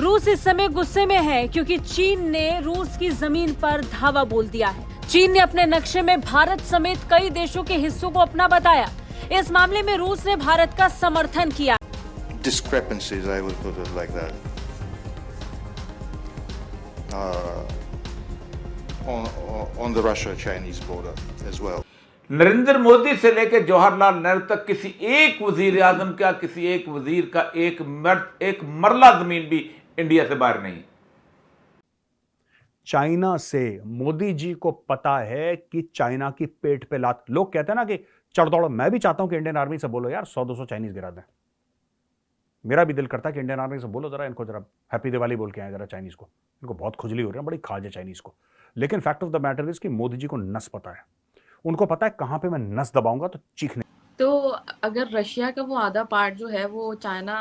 रूस इस समय गुस्से में है क्योंकि चीन ने रूस की जमीन पर धावा बोल दिया है। चीन ने अपने नक्शे में भारत समेत कई देशों के हिस्सों को अपना बताया। इस मामले में रूस ने भारत का समर्थन किया। Discrepancies, I would put it like that. On the Russia-Chinese border as well. Narendra Modi से लेकर जवाहरलाल नेहरू तक किसी एक वजीर आजम का, किसी एक वजीर का एक मरला जमीन भी इंडिया से बाहर नहीं। चाइना से मोदी जी को पता है कि चाइना की पेट पे लात। लोग कहते हैं ना कि चढ़ दौड़ो। मैं भी चाहता हूं कि इंडियन आर्मी से बोलो यार 100-200 चाइनीज गिरा दें। मेरा भी दिल करता है कि इंडियन आर्मी से बोलो जरा, इनको जरा हैप्पी दिवाली बोल के आए जरा चाइनीज को। इनको बहुत खुजली हो रही है, बड़ी खाज है चाइनीज को। लेकिन fact of the matter is कि मोदी जी को नस पता है। उनको पता है कहां पे मैं नस दबाऊंगा तो चीखने। तो अगर रशिया का वो आधा पार्ट जो है वो चाइना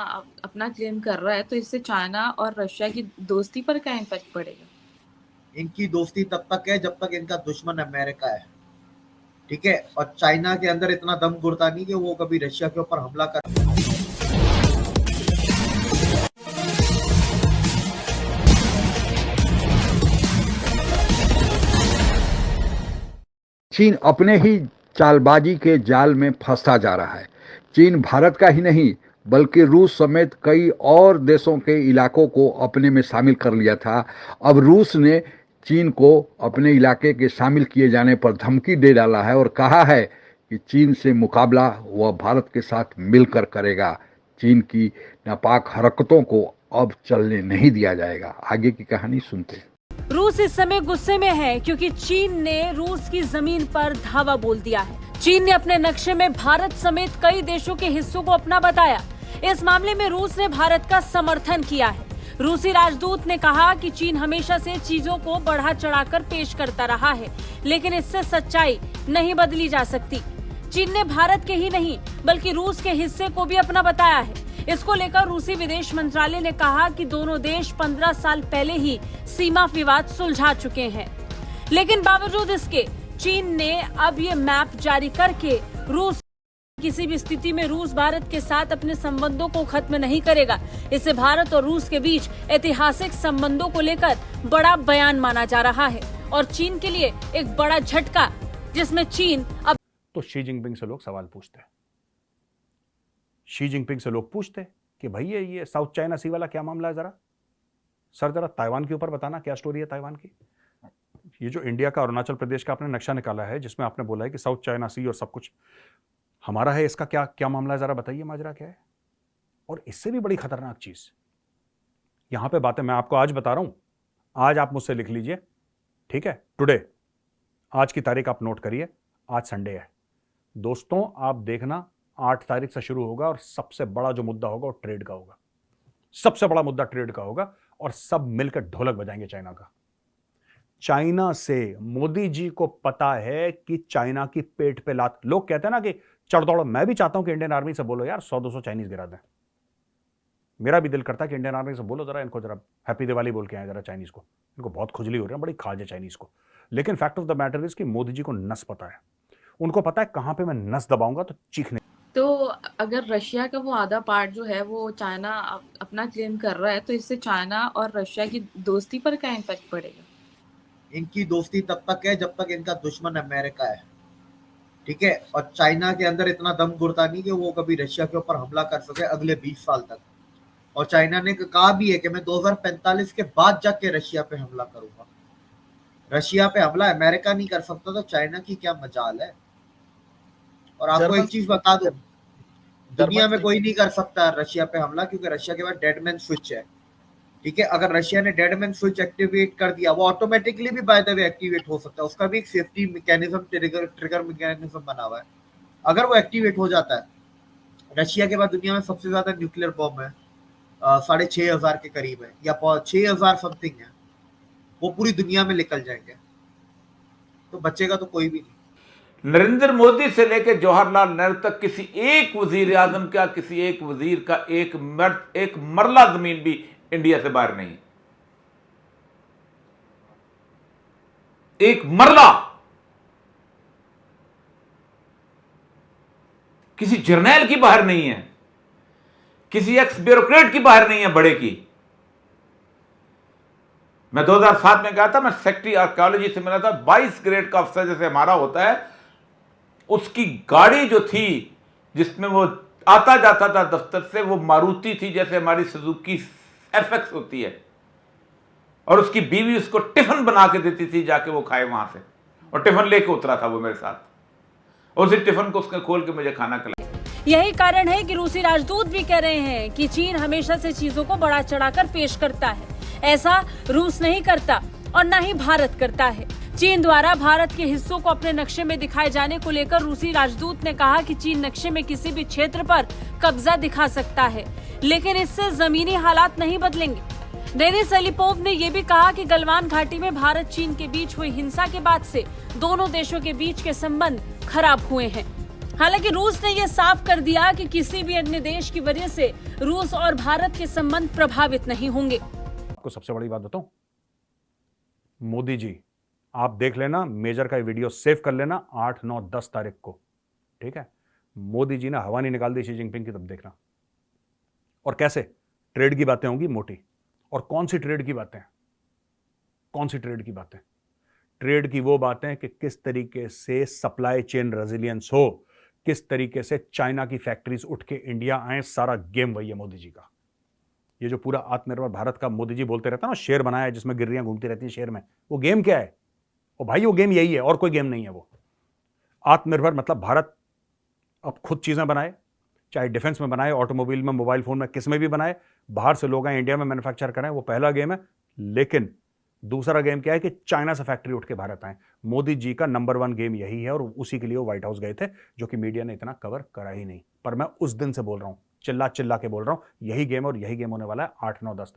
अपना क्लेम कर रहा है, तो इससे चाइना और रशिया की दोस्ती पर क्या इम्पैक्ट पड़ेगा? इनकी दोस्ती तब तक है जब तक इनका दुश्मन अमेरिका है, ठीक है। और चाइना के अंदर इतना दम गुर्दा नहीं कि वो कभी रशिया के ऊपर हमला कर। चीन अपने ही चालबाजी के जाल में फंसता जा रहा है। चीन भारत का ही नहीं बल्कि रूस समेत कई और देशों के इलाकों को अपने में शामिल कर लिया था। अब रूस ने चीन को अपने इलाके के शामिल किए जाने पर धमकी दे डाला है और कहा है कि चीन से मुकाबला वह भारत के साथ मिलकर करेगा। चीन की नापाक हरकतों को अब चलने नहीं दिया जाएगा। आगे की कहानी सुनते हैं। रूस इस समय गुस्से में है क्योंकि चीन ने रूस की जमीन पर धावा बोल दिया है। चीन ने अपने नक्शे में भारत समेत कई देशों के हिस्सों को अपना बताया। इस मामले में रूस ने भारत का समर्थन किया है। रूसी राजदूत ने कहा कि चीन हमेशा से चीजों को बढ़ा चढ़ाकर पेश करता रहा है, लेकिन इससे सच्चाई नहीं बदली जा सकती। चीन ने भारत के ही नहीं बल्कि रूस के हिस्से को भी अपना बताया है। इसको लेकर रूसी विदेश मंत्रालय ने कहा कि दोनों देश 15 साल पहले ही सीमा विवाद सुलझा चुके हैं, लेकिन बावजूद इसके चीन ने अब ये मैप जारी करके रूस किसी भी स्थिति में रूस भारत के साथ अपने संबंधों को खत्म नहीं करेगा। इसे भारत और रूस के बीच ऐतिहासिक संबंधों को लेकर बड़ा बयान माना जा रहा है और चीन के लिए एक बड़ा झटका, जिसमें चीन अब तो शी जिनपिंग से लोग सवाल पूछते हैं। शी जिनपिंग से लोग पूछते कि भैया ये साउथ चाइना सी वाला क्या मामला है, जरा सर जरा ताइवान के ऊपर बताना, क्या स्टोरी है ताइवान की। ये जो इंडिया का अरुणाचल प्रदेश का आपने नक्शा निकाला है जिसमें आपने बोला है कि साउथ चाइना सी और सब कुछ हमारा है, इसका क्या क्या मामला है, जरा बताइए माजरा क्या है। और इससे भी बड़ी खतरनाक चीज यहां पे बातें मैं आपको आज बता रहा हूं। आज आप मुझसे लिख लीजिए, ठीक है। टुडे, आज की तारीख आप नोट करिए। आज संडे है दोस्तों, आप देखना 8 तारीख से शुरू होगा और सबसे बड़ा जो मुद्दा होगा वो ट्रेड का होगा। सबसे बड़ा मुद्दा ट्रेड का होगा और सब मिलकर ढोलक बजाएंगे चाइना का। चाइना से मोदी जी को पता है कि चाइना की पेट पे लात। लोग कहते हैं ना कि चढ़ दौड़ो। मैं भी चाहता हूं कि इंडियन आर्मी से बोलो यार 100-200 चाइनीज गिरा दें। मेरा भी दिल करता है कि इंडियन आर्मी से बोलो जरा, इनको जरा हैप्पी दिवाली बोल के आए जरा चाइनीज को। इनको बहुत खुजली हो रही है, बड़ी खाज है चाइनीज को। लेकिन fact of the matter is कि मोदी जी को नस पता है। उनको पता है कहां पे मैं नस दबाऊंगा तो चीखने। तो अगर रशिया का वो आधा पार्ट जो है वो चाइना अपना क्लेम कर रहा है, तो इससे चाइना और रशिया की दोस्ती पर क्या इम्पैक्ट पड़ेगा? इनकी दोस्ती तब तक है जब तक इनका दुश्मन अमेरिका है, ठीक है। और चाइना के अंदर इतना दम गुर्दा नहीं कि वो कभी रशिया के ऊपर हमला कर सके अगले 20 साल तक। और चाइना ने कहा भी है कि मैं 2045 के बाद जाके रशिया पे हमला करूंगा। रशिया पे हमला अमेरिका नहीं कर सकता तो चाइना की क्या मजाल है। और आपको एक चीज बता दूं, दुनिया में कोई नहीं कर सकता रशिया पे हमला, क्योंकि रशिया के पास डेडमैन स्विच है, ठीक है। अगर रशिया ने डेडमैन स्विच एक्टिवेट कर दिया, वो ऑटोमेटिकली भी बाय द वे एक्टिवेट हो सकता है। उसका भी एक सेफ्टी मैकेनिज्म, ट्रिगर मैकेनिज्म बना हुआ है। अगर वो एक्टिवेट हो जाता है, रशिया के पास दुनिया में सबसे ज्यादा न्यूक्लियर बॉम्ब है, 6,500 के करीब है या 6,000 समथिंग है। वो पूरी दुनिया में निकल जाएंगे तो बचेगा तो कोई भी नहीं। नरेंद्र मोदी से लेकर जवाहरलाल नेहरू तक किसी एक वजीर आजम का, किसी एक वजीर का एक मरला जमीन भी इंडिया से बाहर नहीं। एक मरला, किसी जर्नैल की बाहर नहीं है, किसी एक्स ब्यूरोक्रेट की बाहर नहीं है, बड़े की। मैं 2007 में गया था, मैं सेक्रेटरी आर्कियोलॉजी से मिला था। 22 ग्रेड का अफसर जैसे हमारा होता है, उसकी गाड़ी जो थी जिसमें वो आता जाता था दफ्तर से, वो मारुति थी जैसे हमारी सुजुकी एफएक्स होती है, और उसकी बीवी उसको टिफिन बना के देती थी, जाके वो खाए वहां से, और टिफिन लेके उतरा था वो मेरे साथ, और उसी टिफिन को उसने खोल के मुझे खाना खिलाया। यही कारण है कि रूसी राजदूत भी कह रहे हैं कि चीन हमेशा से चीजों को बढ़ा चढ़ाकर पेश करता है। ऐसा रूस नहीं करता और न ही भारत करता है। चीन द्वारा भारत के हिस्सों को अपने नक्शे में दिखाए जाने को लेकर रूसी राजदूत ने कहा कि चीन नक्शे में किसी भी क्षेत्र पर कब्जा दिखा सकता है, लेकिन इससे जमीनी हालात नहीं बदलेंगे। डेनिस एलिपोव ने यह भी कहा कि गलवान घाटी में भारत चीन के बीच हुई हिंसा के बाद से दोनों देशों के बीच के संबंध खराब हुए हैं। हालांकि रूस ने यह साफ कर दिया कि किसी भी अन्य देश की वजह से रूस और भारत के संबंध प्रभावित नहीं होंगे। आपको सबसे बड़ी बात बताऊं, मोदी जी आप देख लेना, मेजर का ये वीडियो सेव कर लेना 8, 9, 10 तारीख को, ठीक है। मोदी जी ने हवा नहीं निकाल दी शी जिनपिंग की, तब देखना। और कैसे ट्रेड की बातें होंगी मोटी। और कौन सी ट्रेड की बातें? कौन सी ट्रेड की बातें? ट्रेड की वो बातें कि किस तरीके से सप्लाई चेन रेजिलियंस हो, किस तरीके से चाइना की फैक्ट्रीज उठ के इंडिया आए, सारा गेम वही है मोदी जी का। ये जो पूरा आत्मनिर्भर भारत का मोदी जी बोलते रहता है ना, शेर बनाया है जिसमें गिर्रियां घूमती रहती है शेर में, वो गेम क्या है? ओ भाई वो गेम यही है, और कोई गेम नहीं है। वो आत्मनिर्भर मतलब भारत अब खुद चीजें बनाए, चाहे डिफेंस में बनाए, ऑटोमोबाइल में, मोबाइल फोन में, किस में भी बनाए, बाहर से लोग आए इंडिया में मैन्युफैक्चर करें, वो पहला गेम है। लेकिन दूसरा गेम क्या है कि चाइना से फैक्ट्री उठ के भारत आए। मोदी जी का नंबर 1 गेम यही है, और उसी के लिए वो व्हाइट हाउस गए थे, जो कि मीडिया ने इतना कवर करा ही नहीं। पर मैं उस दिन से बोल रहा हूं, चिल्ला चिल्ला के बोल रहा हूं, यही गेम और यही गेम होने वाला है 8, 9, 10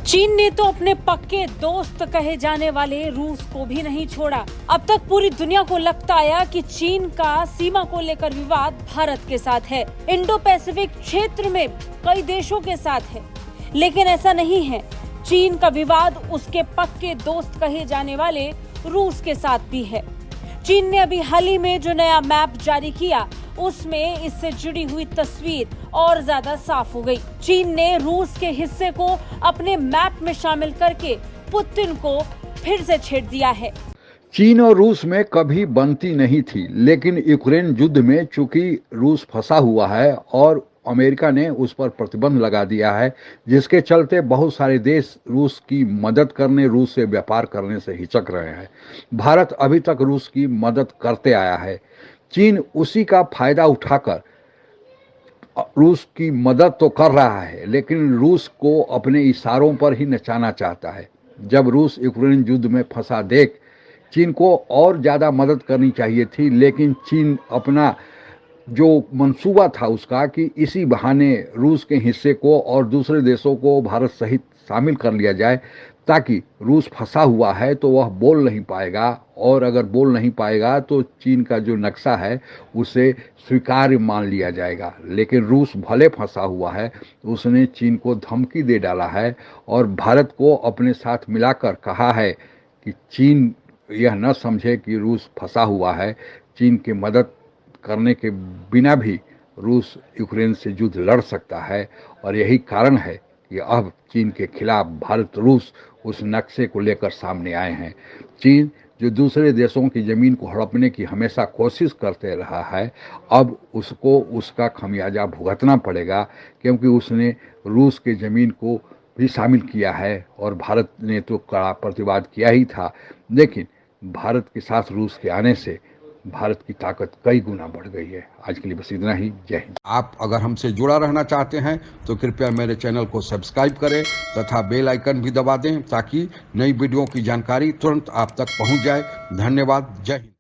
चीन ने तो अपने पक्के दोस्त कहे जाने वाले रूस को भी नहीं छोड़ा। अब तक पूरी दुनिया को लगता आया कि चीन का सीमा को लेकर विवाद भारत के साथ है, इंडो पैसिफिक क्षेत्र में कई देशों के साथ है, लेकिन ऐसा नहीं है। चीन का विवाद उसके पक्के दोस्त कहे जाने वाले रूस के साथ भी है। चीन ने अभी हाल ही में जो नया मैप जारी किया, उसमें इससे जुड़ी हुई तस्वीर और ज्यादा साफ हो गई। चीन ने रूस के हिस्से को अपने मैप में शामिल करके पुतिन को फिर से छेड़ दिया है। चीन और रूस में कभी बनती नहीं थी, लेकिन यूक्रेन युद्ध में चूंकि रूस फंसा हुआ है और अमेरिका ने उस पर प्रतिबंध लगा दिया है, जिसके चलते बहुत सारे देश रूस की मदद करने, रूस से व्यापार करने से हिचक रहे हैं। भारत अभी तक रूस की मदद करते आया है। चीन उसी का फायदा उठाकर रूस की मदद तो कर रहा है, लेकिन रूस को अपने इशारों पर ही नचाना चाहता है। जब रूस यूक्रेन युद्ध में फंसा देख चीन को और ज़्यादा मदद करनी चाहिए थी, लेकिन चीन अपना जो मंसूबा था उसका कि इसी बहाने रूस के हिस्से को और दूसरे देशों को भारत सहित शामिल कर लिया जाए, ताकि रूस फंसा हुआ है तो वह बोल नहीं पाएगा, और अगर बोल नहीं पाएगा तो चीन का जो नक्शा है उसे स्वीकार्य मान लिया जाएगा। लेकिन रूस भले फंसा हुआ है, उसने चीन को धमकी दे डाला है और भारत को अपने साथ मिलाकर कहा है कि चीन यह न समझे कि रूस फंसा हुआ है। चीन की मदद करने के बिना भी रूस यूक्रेन से युद्ध लड़ सकता है, और यही कारण है कि अब चीन के खिलाफ भारत रूस उस नक्शे को लेकर सामने आए हैं। चीन जो दूसरे देशों की ज़मीन को हड़पने की हमेशा कोशिश करते रहा है, अब उसको उसका खमियाजा भुगतना पड़ेगा, क्योंकि उसने रूस के ज़मीन को भी शामिल किया है, और भारत ने तो कड़ा प्रतिवाद किया ही था। लेकिन भारत के साथ रूस के आने से भारत की ताकत कई गुना बढ़ गई है। आज के लिए बस इतना ही। जय हिंद। आप अगर हमसे जुड़ा रहना चाहते हैं तो कृपया मेरे चैनल को सब्सक्राइब करें तथा बेल आइकन भी दबा दें, ताकि नई वीडियो की जानकारी तुरंत आप तक पहुंच जाए। धन्यवाद। जय हिंद।